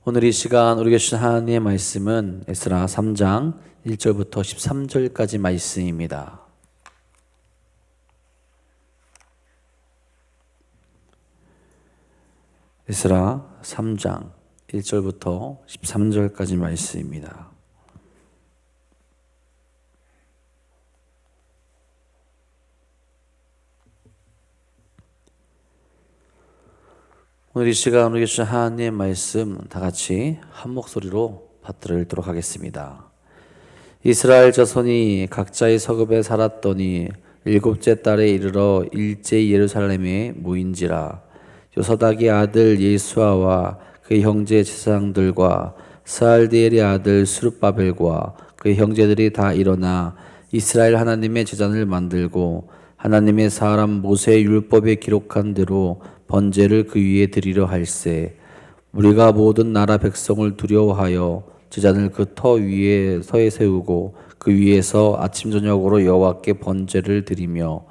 오늘 이 시간 우리에게 주신 하나님의 말씀은 에스라 3장 1절부터 13절까지 말씀입니다. 에스라 3장 1절부터 13절까지 말씀입니다. 오늘 이 시간 우리에게 주신 하나님의 말씀 다 같이 한 목소리로 받들어 읽도록 하겠습니다. 이스라엘 자손이 각자의 서급에 살았더니 일곱째 달에 이르러 일제히 예루살렘에 모인지라. 요사닥의 아들 예수아와 그의 형제 제사장들과 스알디엘의 아들 스룹바벨과 그의 형제들이 다 일어나 이스라엘 하나님의 제단을 만들고 하나님의 사람 모세의 율법에 기록한 대로 번제를 그 위에 드리려 할세. 우리가 모든 나라 백성을 두려워하여 제단을 그 터 위에 서에 세우고 그 위에서 아침 저녁으로 여호와께 번제를 드리며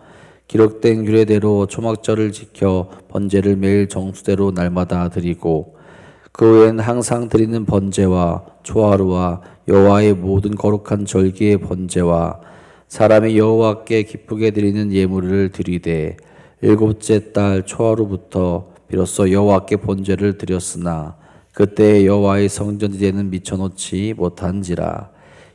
기록된 규례대로 초막절을 지켜 번제를 매일 정수대로 날마다 드리고 그 외엔 항상 드리는 번제와 초하루와 여호와의 모든 거룩한 절기의 번제와 사람이 여호와께 기쁘게 드리는 예물을 드리되 일곱째 달 초하루부터 비로소 여호와께 번제를 드렸으나 그때 여호와의 성전지대는 미쳐놓지 못한지라.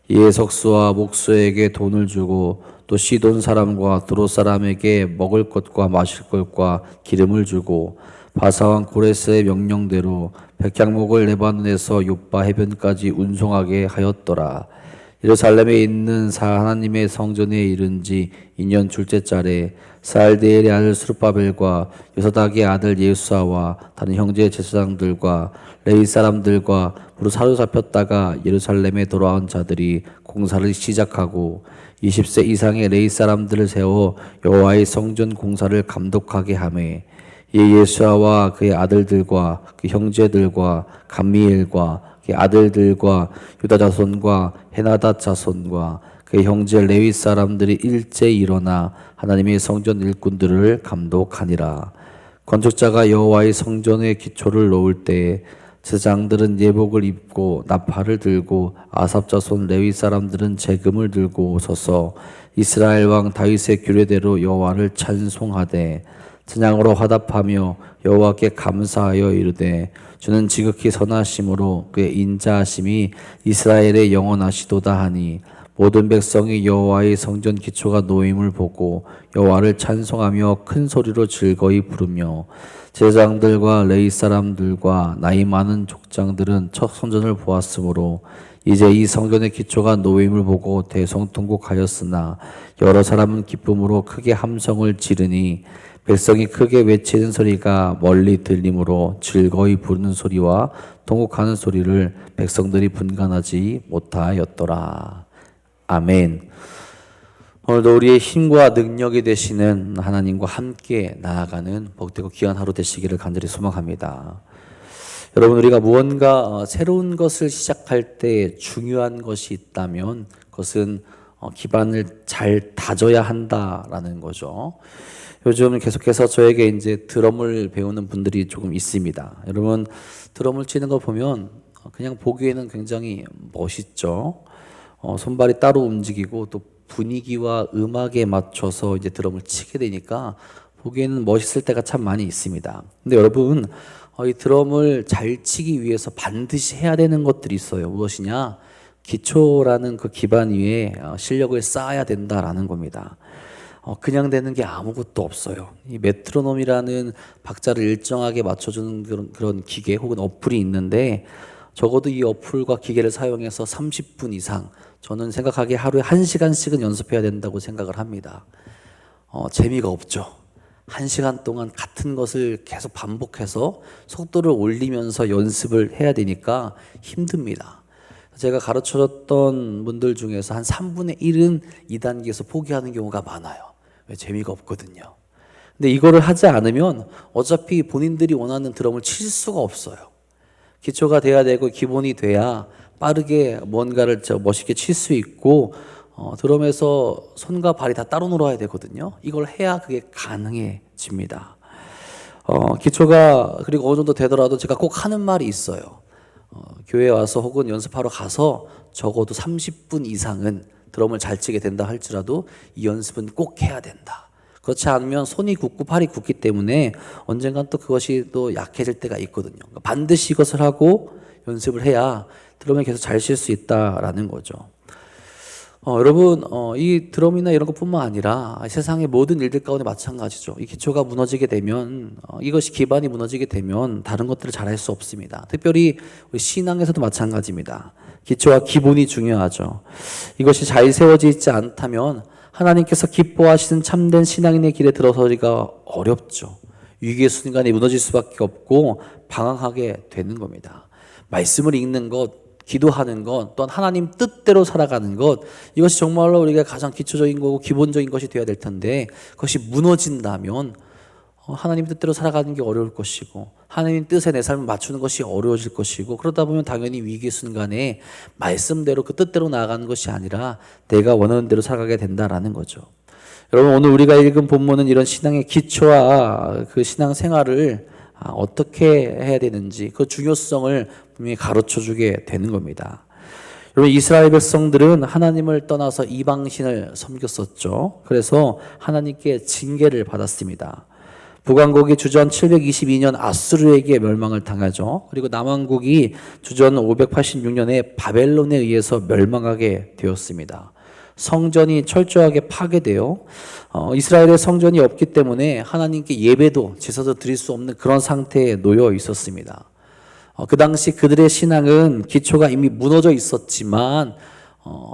이에 석수와 목수에게 돈을 주고 또 시돈 사람과 두로 사람에게 먹을 것과 마실 것과 기름을 주고 바사왕 고레스의 명령대로 백향목을 레바논에서 욥바 해변까지 운송하게 하였더라. 예루살렘에 있는 하나님의 성전에 이른 지 2년 둘째 달에 스알디엘의 아들 스룹바벨과 요사닥의 아들 예수아와 다른 형제 제사장들과 레위 사람들과 무릇 사로잡혔다가 예루살렘에 돌아온 자들이 공사를 시작하고 20세 이상의 레위 사람들을 세워 여호와의 성전 공사를 감독하게 하매 이 예수아와 그의 아들들과 그 형제들과 감미엘과 그의 아들들과 유다 자손과 헤나닷 자손과 그의 형제 레위 사람들이 일제히 일어나 하나님의 성전 일꾼들을 감독하니라. 건축자가 여호와의 성전의 기초를 놓을 때에 제사장들은 예복을 입고 나팔을 들고 아삽 자손 레위 사람들은 재금을 들고 서서 이스라엘 왕 다윗의 규례대로 여호와를 찬송하되 찬양으로 화답하며 여호와께 감사하여 이르되 주는 지극히 선하심으로 그의 인자하심이 이스라엘의 영원하시도다 하니 모든 백성이 여호와의 성전 기초가 놓임을 보고 여호와를 찬송하며 큰 소리로 즐거이 부르며 제사장들과 레위 사람들과 나이 많은 족장들은 첫 성전을 보았으므로 이제 이 성전의 기초가 놓임을 보고 대성통곡하였으나 여러 사람은 기쁨으로 크게 함성을 지르니 백성이 크게 외치는 소리가 멀리 들리므로 즐거이 부르는 소리와 통곡하는 소리를 백성들이 분간하지 못하였더라. 아멘. 오늘도 우리의 힘과 능력이 되시는 하나님과 함께 나아가는 복되고 귀한 하루 되시기를 간절히 소망합니다. 여러분, 우리가 무언가 새로운 것을 시작할 때 중요한 것이 있다면 그것은 기반을 잘 다져야 한다라는 거죠. 요즘 계속해서 저에게 이제 드럼을 배우는 분들이 조금 있습니다. 여러분, 드럼을 치는 거 보면 그냥 보기에는 굉장히 멋있죠. 손발이 따로 움직이고 또 분위기와 음악에 맞춰서 이제 드럼을 치게 되니까 보기에는 멋있을 때가 참 많이 있습니다. 근데 여러분, 이 드럼을 잘 치기 위해서 반드시 해야 되는 것들이 있어요. 무엇이냐? 기초라는 그 기반 위에 실력을 쌓아야 된다라는 겁니다. 그냥 되는 게 아무것도 없어요. 이 메트로놈이라는 박자를 일정하게 맞춰주는 그런 기계 혹은 어플이 있는데 적어도 이 어플과 기계를 사용해서 30분 이상, 저는 생각하기에 하루에 1시간씩은 연습해야 된다고 생각을 합니다. 재미가 없죠. 1시간 동안 같은 것을 계속 반복해서 속도를 올리면서 연습을 해야 되니까 힘듭니다. 제가 가르쳐줬던 분들 중에서 한 3분의 1은 2단계에서 포기하는 경우가 많아요. 왜? 재미가 없거든요. 근데 이거를 하지 않으면 어차피 본인들이 원하는 드럼을 칠 수가 없어요. 기초가 돼야 되고 기본이 돼야 빠르게 뭔가를 멋있게 칠 수 있고 드럼에서 손과 발이 다 따로 놀아야 되거든요. 이걸 해야 그게 가능해집니다. 기초가 그리고 어느 정도 되더라도 제가 꼭 하는 말이 있어요. 교회에 와서 혹은 연습하러 가서 적어도 30분 이상은 드럼을 잘 치게 된다 할지라도 이 연습은 꼭 해야 된다. 그렇지 않으면 손이 굳고 팔이 굳기 때문에 언젠간 또 그것이 또 약해질 때가 있거든요. 그러니까 반드시 이것을 하고 연습을 해야 드럼을 계속 잘 칠 수 있다라는 거죠. 여러분, 이 드럼이나 이런 것뿐만 아니라 세상의 모든 일들 가운데 마찬가지죠. 이 기초가 무너지게 되면, 이것이 기반이 무너지게 되면 다른 것들을 잘할 수 없습니다. 특별히 우리 신앙에서도 마찬가지입니다. 기초와 기본이 중요하죠. 이것이 잘 세워져 있지 않다면 하나님께서 기뻐하시는 참된 신앙인의 길에 들어서기가 어렵죠. 위기의 순간에 무너질 수밖에 없고 방황하게 되는 겁니다. 말씀을 읽는 것, 기도하는 것, 또한 하나님 뜻대로 살아가는 것, 이것이 정말로 우리가 가장 기초적인 거고 기본적인 것이 되어야 될 텐데 그것이 무너진다면 하나님 뜻대로 살아가는 게 어려울 것이고 하나님 뜻에 내 삶을 맞추는 것이 어려워질 것이고 그러다 보면 당연히 위기의 순간에 말씀대로 그 뜻대로 나아가는 것이 아니라 내가 원하는 대로 살아가게 된다라는 거죠. 여러분, 오늘 우리가 읽은 본문은 이런 신앙의 기초와 그 신앙 생활을 어떻게 해야 되는지 그 중요성을 분명히 가르쳐 주게 되는 겁니다. 여러분, 이스라엘 백성들은 하나님을 떠나서 이방신을 섬겼었죠. 그래서 하나님께 징계를 받았습니다. 북왕국이 주전 722년 아수르에게 멸망을 당하죠. 그리고 남왕국이 주전 586년에 바벨론에 의해서 멸망하게 되었습니다. 성전이 철저하게 파괴되어 이스라엘의 성전이 없기 때문에 하나님께 예배도 제사도 드릴 수 없는 그런 상태에 놓여 있었습니다. 그 당시 그들의 신앙은 기초가 이미 무너져 있었지만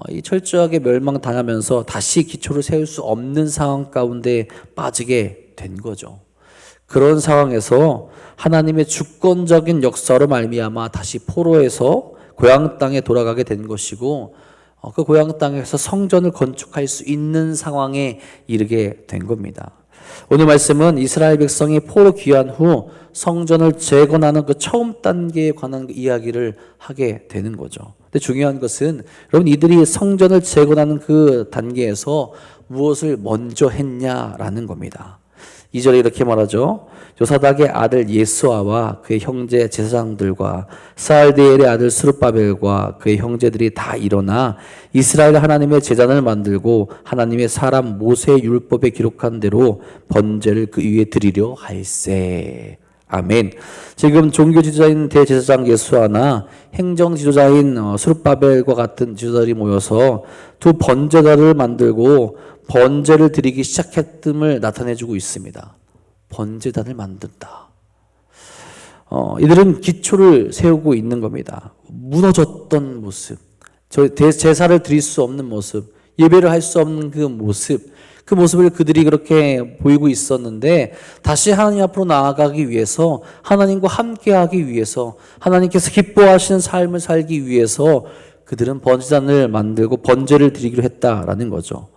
이 철저하게 멸망당하면서 다시 기초를 세울 수 없는 상황 가운데 빠지게 된 거죠. 그런 상황에서 하나님의 주권적인 역사로 말미암아 다시 포로에서 고향 땅에 돌아가게 된 것이고 그 고향 땅에서 성전을 건축할 수 있는 상황에 이르게 된 겁니다. 오늘 말씀은 이스라엘 백성이 포로 귀환 후 성전을 재건하는 그 처음 단계에 관한 이야기를 하게 되는 거죠. 근데 중요한 것은 여러분, 이들이 성전을 재건하는 그 단계에서 무엇을 먼저 했냐라는 겁니다. 2절에 이렇게 말하죠. 요사닥의 아들 예수아와 그의 형제 제사장들과 스알디엘의 아들 스룹바벨과 그의 형제들이 다 일어나 이스라엘 하나님의 제단을 만들고 하나님의 사람 모세의 율법에 기록한 대로 번제를 그 위에 드리려 할세. 아멘. 지금 종교 지도자인 대제사장 예수아나 행정 지도자인 스룹바벨과 같은 지도자들이 모여서 두 번제단을 만들고 번제를 드리기 시작했음을 나타내주고 있습니다. 번제단을 만든다. 이들은 기초를 세우고 있는 겁니다. 무너졌던 모습, 제사를 드릴 수 없는 모습, 예배를 할 수 없는 그 모습을 그들이 그렇게 보이고 있었는데 다시 하나님 앞으로 나아가기 위해서, 하나님과 함께하기 위해서, 하나님께서 기뻐하시는 삶을 살기 위해서 그들은 번제단을 만들고 번제를 드리기로 했다라는 거죠.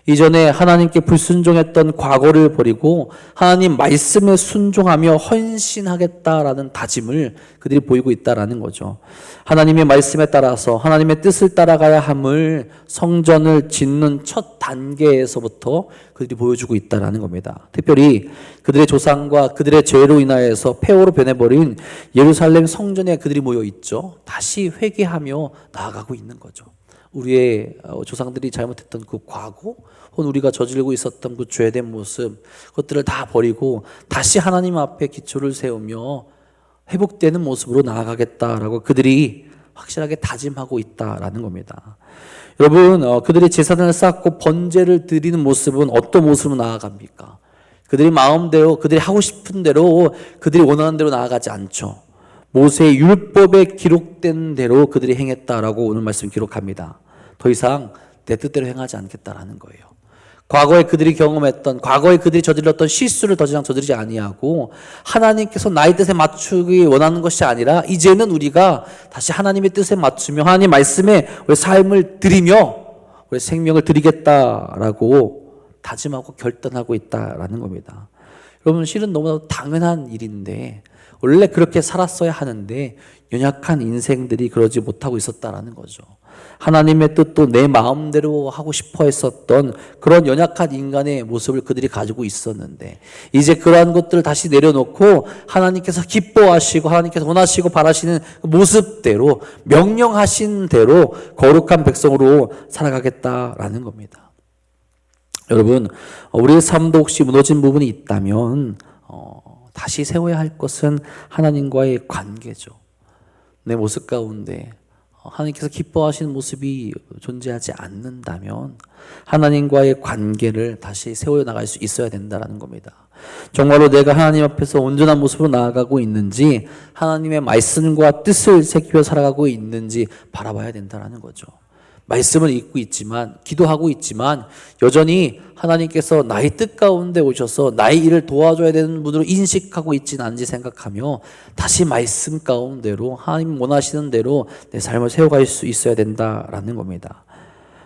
이전에 하나님께 불순종했던 과거를 버리고 하나님 말씀에 순종하며 헌신하겠다라는 다짐을 그들이 보이고 있다라는 거죠. 하나님의 말씀에 따라서 하나님의 뜻을 따라가야 함을 성전을 짓는 첫 단계에서부터 그들이 보여주고 있다라는 겁니다. 특별히 그들의 조상과 그들의 죄로 인하여서 폐허로 변해버린 예루살렘 성전에 그들이 모여 있죠. 다시 회개하며 나아가고 있는 거죠. 우리의 조상들이 잘못했던 그 과거, 혹은 우리가 저지르고 있었던 그 죄된 모습, 그것들을 다 버리고 다시 하나님 앞에 기초를 세우며 회복되는 모습으로 나아가겠다라고 그들이 확실하게 다짐하고 있다라는 겁니다. 여러분, 그들이 제사단을 쌓고 번제를 드리는 모습은 어떤 모습으로 나아갑니까? 그들이 마음대로, 그들이 하고 싶은 대로, 그들이 원하는 대로 나아가지 않죠. 모세의 율법에 기록된 대로 그들이 행했다라고 오늘 말씀 기록합니다. 더 이상 내 뜻대로 행하지 않겠다라는 거예요. 과거에 그들이 경험했던, 과거에 그들이 저질렀던 실수를 더 이상 저지르지 아니하고 하나님께서 나의 뜻에 맞추기 원하는 것이 아니라 이제는 우리가 다시 하나님의 뜻에 맞추며 하나님 말씀에 우리 삶을 드리며 우리 생명을 드리겠다라고 다짐하고 결단하고 있다라는 겁니다. 여러분, 실은 너무나도 당연한 일인데 원래 그렇게 살았어야 하는데 연약한 인생들이 그러지 못하고 있었다라는 거죠. 하나님의 뜻도 내 마음대로 하고 싶어 했었던 그런 연약한 인간의 모습을 그들이 가지고 있었는데 이제 그러한 것들을 다시 내려놓고 하나님께서 기뻐하시고 하나님께서 원하시고 바라시는 모습대로 명령하신 대로 거룩한 백성으로 살아가겠다라는 겁니다. 여러분, 우리의 삶도 혹시 무너진 부분이 있다면 다시 세워야 할 것은 하나님과의 관계죠. 내 모습 가운데 하나님께서 기뻐하시는 모습이 존재하지 않는다면 하나님과의 관계를 다시 세워나갈 수 있어야 된다는 겁니다. 정말로 내가 하나님 앞에서 온전한 모습으로 나아가고 있는지 하나님의 말씀과 뜻을 새기며 살아가고 있는지 바라봐야 된다는 거죠. 말씀을 읽고 있지만 기도하고 있지만 여전히 하나님께서 나의 뜻 가운데 오셔서 나의 일을 도와줘야 되는 분으로 인식하고 있지는 않은지 생각하며 다시 말씀 가운데로 하나님 원하시는 대로 내 삶을 세워갈 수 있어야 된다라는 겁니다.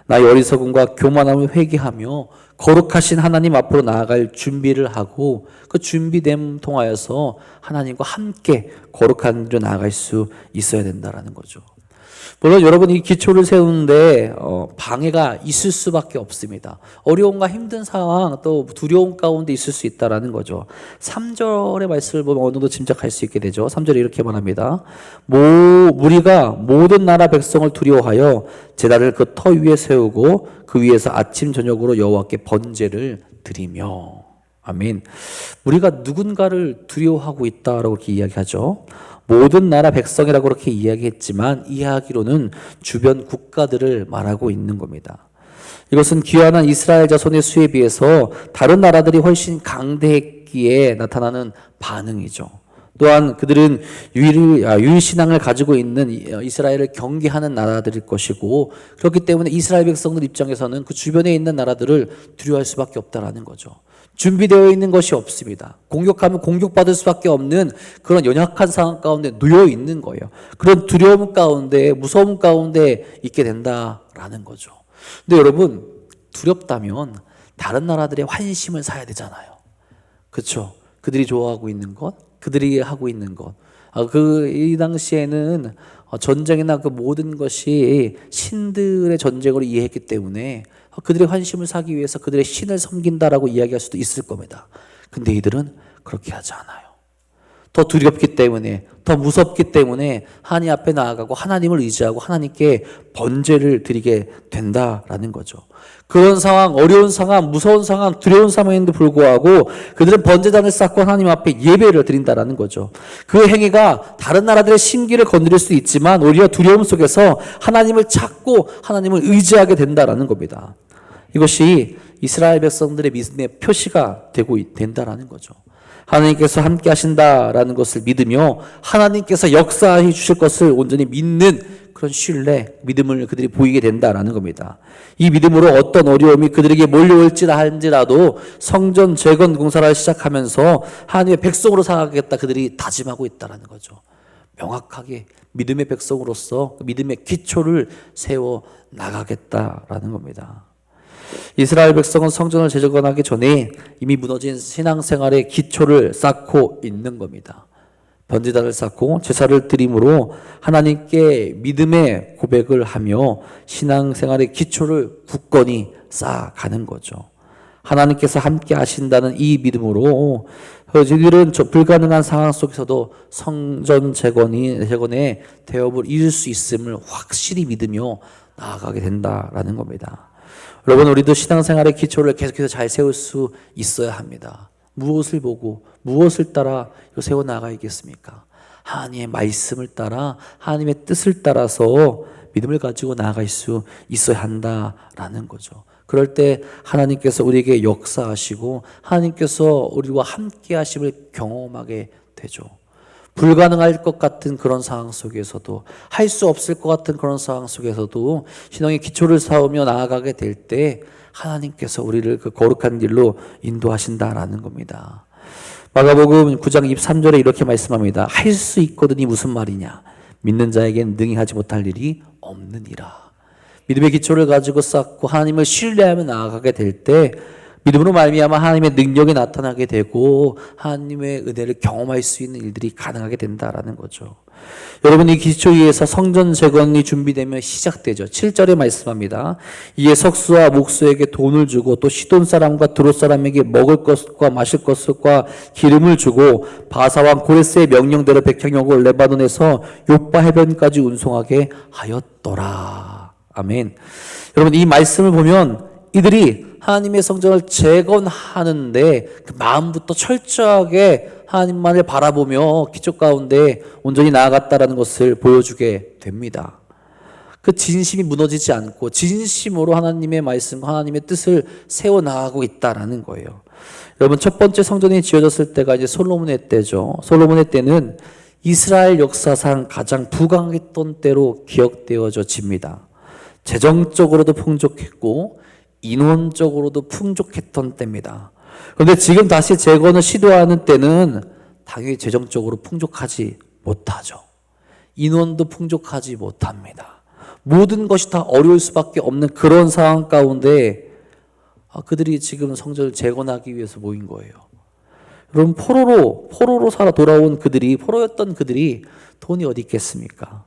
나의 어리석음과 교만함을 회개하며 거룩하신 하나님 앞으로 나아갈 준비를 하고 그 준비됨 통하여서 하나님과 함께 거룩한 길로 나아갈 수 있어야 된다라는 거죠. 물론 여러분이 기초를 세우는데 방해가 있을 수밖에 없습니다. 어려움과 힘든 상황 또 두려움 가운데 있을 수 있다라는 거죠. 3절의 말씀을 보면 어느 정도 짐작할 수 있게 되죠. 3절에 이렇게 말합니다. 무리가 모든 나라 백성을 두려워하여 제단을 그 터 위에 세우고 그 위에서 아침 저녁으로 여호와께 번제를 드리며. 아멘. 우리가 누군가를 두려워하고 있다라고 이렇게 이야기하죠. 모든 나라 백성이라고 그렇게 이야기했지만 이야기로는 주변 국가들을 말하고 있는 겁니다. 이것은 귀환한 이스라엘 자손의 수에 비해서 다른 나라들이 훨씬 강대했기에 나타나는 반응이죠. 또한 그들은 유일신앙을 가지고 있는 이스라엘을 경계하는 나라들일 것이고 그렇기 때문에 이스라엘 백성들 입장에서는 그 주변에 있는 나라들을 두려워할 수밖에 없다라는 거죠. 준비되어 있는 것이 없습니다. 공격하면 공격받을 수밖에 없는 그런 연약한 상황 가운데 놓여 있는 거예요. 그런 두려움 가운데 무서움 가운데 있게 된다라는 거죠. 근데 여러분 두렵다면 다른 나라들의 환심을 사야 되잖아요. 그렇죠? 그들이 좋아하고 있는 것, 그들이 하고 있는 것. 이 당시에는 전쟁이나 그 모든 것이 신들의 전쟁으로 이해했기 때문에 그들의 환심을 사기 위해서 그들의 신을 섬긴다라고 이야기할 수도 있을 겁니다. 근데 이들은 그렇게 하지 않아요. 더 두렵기 때문에, 더 무섭기 때문에 하나님 앞에 나아가고 하나님을 의지하고 하나님께 번제를 드리게 된다라는 거죠. 그런 상황, 어려운 상황, 무서운 상황, 두려운 상황인데도 불구하고 그들은 번제단을 쌓고 하나님 앞에 예배를 드린다라는 거죠. 그 행위가 다른 나라들의 심기를 건드릴 수 있지만 오히려 두려움 속에서 하나님을 찾고 하나님을 의지하게 된다라는 겁니다. 이것이 이스라엘 백성들의 믿음의 표시가 된다라는 거죠. 하나님께서 함께 하신다라는 것을 믿으며 하나님께서 역사해 주실 것을 온전히 믿는 그런 신뢰, 믿음을 그들이 보이게 된다라는 겁니다. 이 믿음으로 어떤 어려움이 그들에게 몰려올지라 할지라도 성전 재건 공사를 시작하면서 하나님의 백성으로 살아가겠다 그들이 다짐하고 있다라는 거죠. 명확하게 믿음의 백성으로서 믿음의 기초를 세워 나가겠다라는 겁니다. 이스라엘 백성은 성전을 재건하기 전에 이미 무너진 신앙생활의 기초를 쌓고 있는 겁니다. 번제단을 쌓고 제사를 드림으로 하나님께 믿음의 고백을 하며 신앙생활의 기초를 굳건히 쌓아가는 거죠. 하나님께서 함께 하신다는 이 믿음으로 저희들은 불가능한 상황 속에서도 성전 재건의 대업을 이룰 수 있음을 확실히 믿으며 나아가게 된다라는 겁니다. 여러분, 우리도 신앙생활의 기초를 계속해서 잘 세울 수 있어야 합니다. 무엇을 보고 무엇을 따라 세워 나가야겠습니까? 하나님의 말씀을 따라 하나님의 뜻을 따라서 믿음을 가지고 나아갈 수 있어야 한다라는 거죠. 그럴 때 하나님께서 우리에게 역사하시고 하나님께서 우리와 함께 하심을 경험하게 되죠. 불가능할 것 같은 그런 상황 속에서도 할 수 없을 것 같은 그런 상황 속에서도 신앙의 기초를 쌓으며 나아가게 될 때 하나님께서 우리를 그 거룩한 길로 인도하신다라는 겁니다. 마가복음 9장 23절에 이렇게 말씀합니다. 할 수 있거든이 무슨 말이냐? 믿는 자에겐 능히 하지 못할 일이 없느니라. 믿음의 기초를 가지고 쌓고 하나님을 신뢰하며 나아가게 될 때 믿음으로 말미암아 하나님의 능력이 나타나게 되고 하나님의 은혜를 경험할 수 있는 일들이 가능하게 된다라는 거죠. 여러분, 이 기초 위에서 성전 재건이 준비되면 시작되죠. 7절에 말씀합니다. 이에 석수와 목수에게 돈을 주고 또 시돈 사람과 드롯 사람에게 먹을 것과 마실 것과 기름을 주고 바사왕 고레스의 명령대로 백향목을 레바논에서 요빠 해변까지 운송하게 하였더라. 아멘. 여러분, 이 말씀을 보면 이들이 하나님의 성전을 재건하는데 그 마음부터 철저하게 하나님만을 바라보며 기초 가운데 온전히 나아갔다라는 것을 보여주게 됩니다. 그 진심이 무너지지 않고 진심으로 하나님의 말씀과 하나님의 뜻을 세워나가고 있다라는 거예요. 여러분, 첫 번째 성전이 지어졌을 때가 이제 솔로몬의 때죠. 솔로몬의 때는 이스라엘 역사상 가장 부강했던 때로 기억되어집니다. 재정적으로도 풍족했고 인원적으로도 풍족했던 때입니다. 그런데 지금 다시 재건을 시도하는 때는 당연히 재정적으로 풍족하지 못하죠. 인원도 풍족하지 못합니다. 모든 것이 다 어려울 수밖에 없는 그런 상황 가운데 그들이 지금 성전을 재건하기 위해서 모인 거예요. 여러분, 포로로 살아 돌아온 그들이, 포로였던 그들이 돈이 어디 있겠습니까?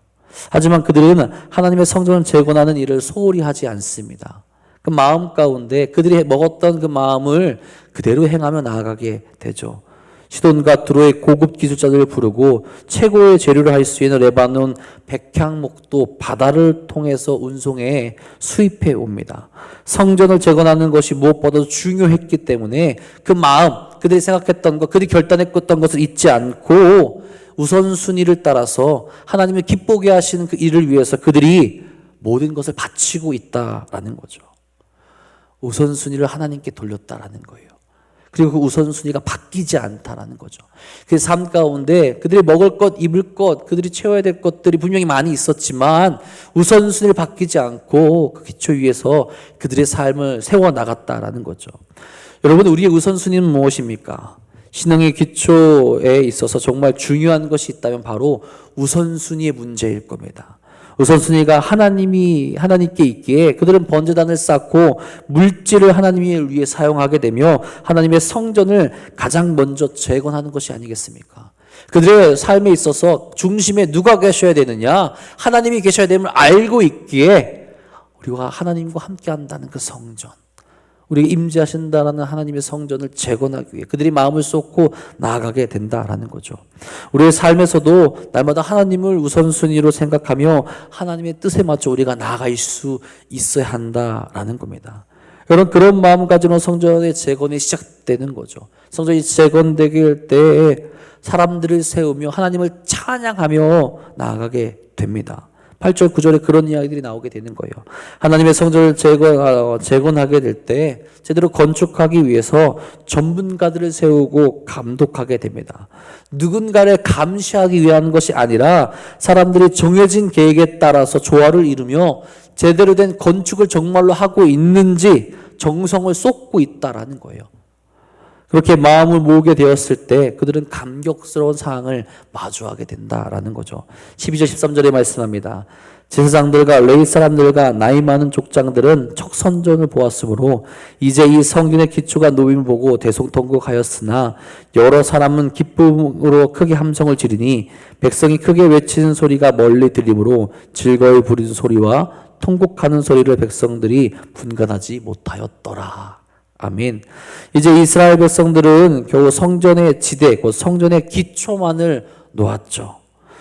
하지만 그들은 하나님의 성전을 재건하는 일을 소홀히 하지 않습니다. 그 마음 가운데 그들이 먹었던 그 마음을 그대로 행하며 나아가게 되죠. 시돈과 드로의 고급 기술자들을 부르고 최고의 재료를 할 수 있는 레바논 백향목도 바다를 통해서 운송해 수입해 옵니다. 성전을 재건하는 것이 무엇보다도 중요했기 때문에 그 마음, 그들이 생각했던 것, 그들이 결단했던 것을 잊지 않고 우선순위를 따라서 하나님을 기쁘게 하시는 그 일을 위해서 그들이 모든 것을 바치고 있다라는 거죠. 우선순위를 하나님께 돌렸다라는 거예요. 그리고 그 우선순위가 바뀌지 않다라는 거죠. 그 삶 가운데 그들이 먹을 것, 입을 것, 그들이 채워야 될 것들이 분명히 많이 있었지만 우선순위를 바뀌지 않고 그 기초 위에서 그들의 삶을 세워나갔다라는 거죠. 여러분, 우리의 우선순위는 무엇입니까? 신앙의 기초에 있어서 정말 중요한 것이 있다면 바로 우선순위의 문제일 겁니다. 우선순위가 하나님께 있기에 그들은 번제단을 쌓고 물질을 하나님을 위해 사용하게 되며 하나님의 성전을 가장 먼저 재건하는 것이 아니겠습니까? 그들의 삶에 있어서 중심에 누가 계셔야 되느냐? 하나님이 계셔야 됨을 알고 있기에 우리가 하나님과 함께 한다는 그 성전, 우리에게 임재하신다라는 하나님의 성전을 재건하기 위해 그들이 마음을 쏟고 나아가게 된다라는 거죠. 우리의 삶에서도 날마다 하나님을 우선순위로 생각하며 하나님의 뜻에 맞춰 우리가 나아갈 수 있어야 한다라는 겁니다. 여러분, 그런 마음가짐으로 성전의 재건이 시작되는 거죠. 성전이 재건되길 때에 사람들을 세우며 하나님을 찬양하며 나아가게 됩니다. 8절 9절에 그런 이야기들이 나오게 되는 거예요. 하나님의 성전을 재건하게 될 때 제대로 건축하기 위해서 전문가들을 세우고 감독하게 됩니다. 누군가를 감시하기 위한 것이 아니라 사람들이 정해진 계획에 따라서 조화를 이루며 제대로 된 건축을 정말로 하고 있는지 정성을 쏟고 있다라는 거예요. 그렇게 마음을 모으게 되었을 때 그들은 감격스러운 상황을 마주하게 된다라는 거죠. 12절 13절에 말씀합니다. 제사장들과 레위 사람들과 나이 많은 족장들은 척선전을 보았으므로 이제 이 성전의 기초가 놓임을 보고 대성통곡하였으나 여러 사람은 기쁨으로 크게 함성을 지르니 백성이 크게 외치는 소리가 멀리 들리므로 즐거이 부르는 소리와 통곡하는 소리를 백성들이 분간하지 못하였더라. 아멘. 이제 이스라엘 백성들은 겨우 성전의 지대, 곧 성전의 기초만을 놓았죠.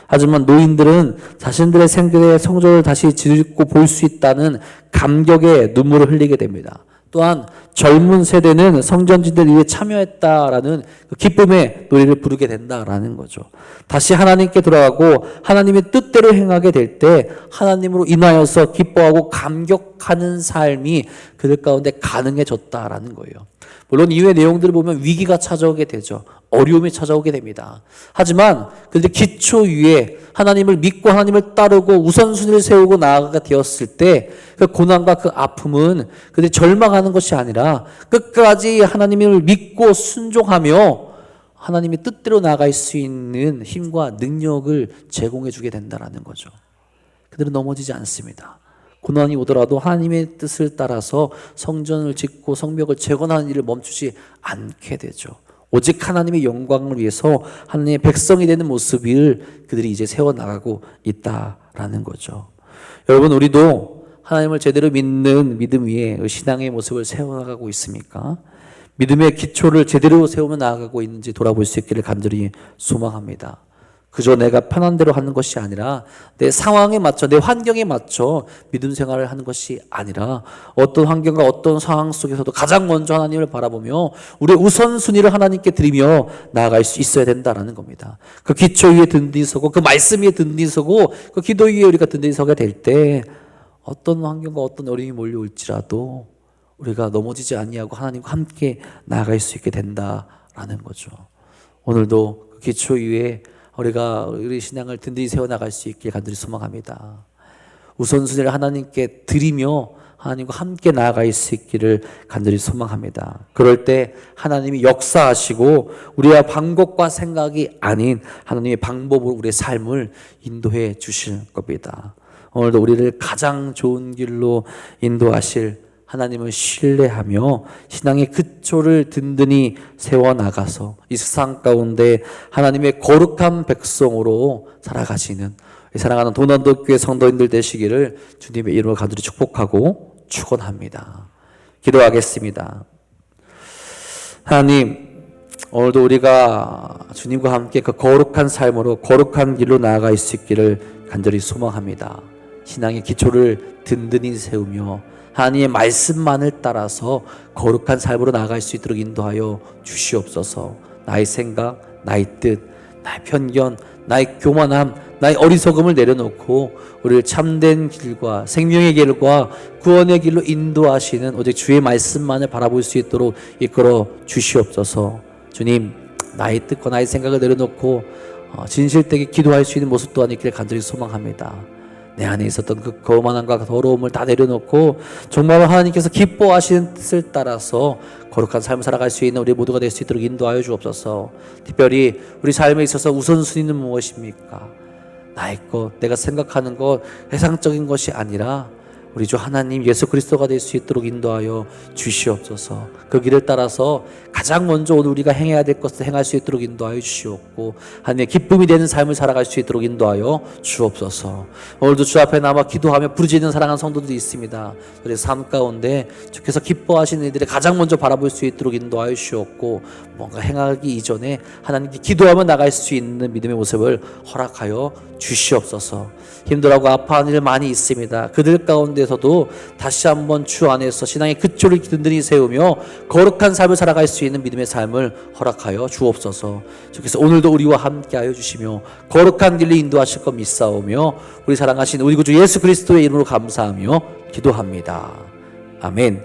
하지만 노인들은 자신들의 생들의 성전을 다시 짓고 볼 수 있다는 감격의 눈물을 흘리게 됩니다. 또한 젊은 세대는 성전진들 일에 참여했다라는 그 기쁨의 노래를 부르게 된다라는 거죠. 다시 하나님께 돌아가고 하나님의 뜻대로 행하게 될 때 하나님으로 인하여서 기뻐하고 감격하는 삶이 그들 가운데 가능해졌다라는 거예요. 물론 이후의 내용들을 보면 위기가 찾아오게 되죠. 어려움이 찾아오게 됩니다. 하지만 그들의 기초 위에 하나님을 믿고 하나님을 따르고 우선순위를 세우고 나아가게 되었을 때 그 고난과 그 아픔은 그들이 절망하는 것이 아니라 끝까지 하나님을 믿고 순종하며 하나님의 뜻대로 나아갈 수 있는 힘과 능력을 제공해 주게 된다는 거죠. 그들은 넘어지지 않습니다. 고난이 오더라도 하나님의 뜻을 따라서 성전을 짓고 성벽을 재건하는 일을 멈추지 않게 되죠. 오직 하나님의 영광을 위해서 하나님의 백성이 되는 모습을 그들이 이제 세워나가고 있다라는 거죠. 여러분, 우리도 하나님을 제대로 믿는 믿음 위에 신앙의 모습을 세워나가고 있습니까? 믿음의 기초를 제대로 세우며 나아가고 있는지 돌아볼 수 있기를 간절히 소망합니다. 그저 내가 편한 대로 하는 것이 아니라 내 상황에 맞춰, 내 환경에 맞춰 믿음 생활을 하는 것이 아니라 어떤 환경과 어떤 상황 속에서도 가장 먼저 하나님을 바라보며 우리의 우선순위를 하나님께 드리며 나아갈 수 있어야 된다는 겁니다. 그 기초 위에 든든히 서고 그 말씀 위에 든든히 서고 그 기도 위에 우리가 든든히 서게 될 때 어떤 환경과 어떤 어려움이 몰려올지라도 우리가 넘어지지 아니하고 하나님과 함께 나아갈 수 있게 된다라는 거죠. 오늘도 그 기초 위에 우리가 우리 신앙을 든든히 세워나갈 수 있길 간절히 소망합니다. 우선순위를 하나님께 드리며 하나님과 함께 나아갈 수 있기를 간절히 소망합니다. 그럴 때 하나님이 역사하시고 우리의 방법과 생각이 아닌 하나님의 방법으로 우리의 삶을 인도해 주실 겁니다. 오늘도 우리를 가장 좋은 길로 인도하실 하나님을 신뢰하며 신앙의 기초를 든든히 세워나가서 이 세상 가운데 하나님의 거룩한 백성으로 살아가시는 사랑하는 도난도교회 성도인들 되시기를 주님의 이름으로 간절히 축복하고 축원합니다. 기도하겠습니다. 하나님, 오늘도 우리가 주님과 함께 그 거룩한 삶으로 거룩한 길로 나아갈 수 있기를 간절히 소망합니다. 신앙의 기초를 든든히 세우며 하나님의 말씀만을 따라서 거룩한 삶으로 나아갈 수 있도록 인도하여 주시옵소서. 나의 생각, 나의 뜻, 나의 편견, 나의 교만함, 나의 어리석음을 내려놓고 우리를 참된 길과 생명의 길과 구원의 길로 인도하시는 오직 주의 말씀만을 바라볼 수 있도록 이끌어 주시옵소서. 주님, 나의 뜻과 나의 생각을 내려놓고 진실되게 기도할 수 있는 모습 또한 있기를 간절히 소망합니다. 내 안에 있었던 그 거만함과 더러움을 다 내려놓고 정말 하나님께서 기뻐하시는 뜻을 따라서 거룩한 삶을 살아갈 수 있는 우리 모두가 될 수 있도록 인도하여 주옵소서. 특별히 우리 삶에 있어서 우선순위는 무엇입니까? 나의 것, 내가 생각하는 것, 세상적인 것이 아니라 우리 주 하나님 예수 그리스도가 될 수 있도록 인도하여 주시옵소서. 그 길을 따라서 가장 먼저 오늘 우리가 행해야 될 것을 행할 수 있도록 인도하여 주시옵고 하나님의 기쁨이 되는 삶을 살아갈 수 있도록 인도하여 주옵소서. 오늘도 주 앞에 남아 기도하며 부르짖는 사랑하는 성도들이 있습니다. 우리 삶 가운데 주께서 기뻐하시는 이들을 가장 먼저 바라볼 수 있도록 인도하여 주시옵고 뭔가 행하기 이전에 하나님께 기도하며 나갈 수 있는 믿음의 모습을 허락하여 주시옵소서. 힘들어하고 아파하는 일 많이 있습니다. 그들 가운데서도 다시 한번 주 안에서 신앙의 기초를 든든히 세우며 거룩한 삶을 살아갈 수 있는 믿음의 삶을 허락하여 주옵소서. 주께서 오늘도 우리와 함께하여 주시며 거룩한 길로 인도하실 것 믿사오며 우리 사랑하신 우리 구주 예수 그리스도의 이름으로 감사하며 기도합니다. 아멘.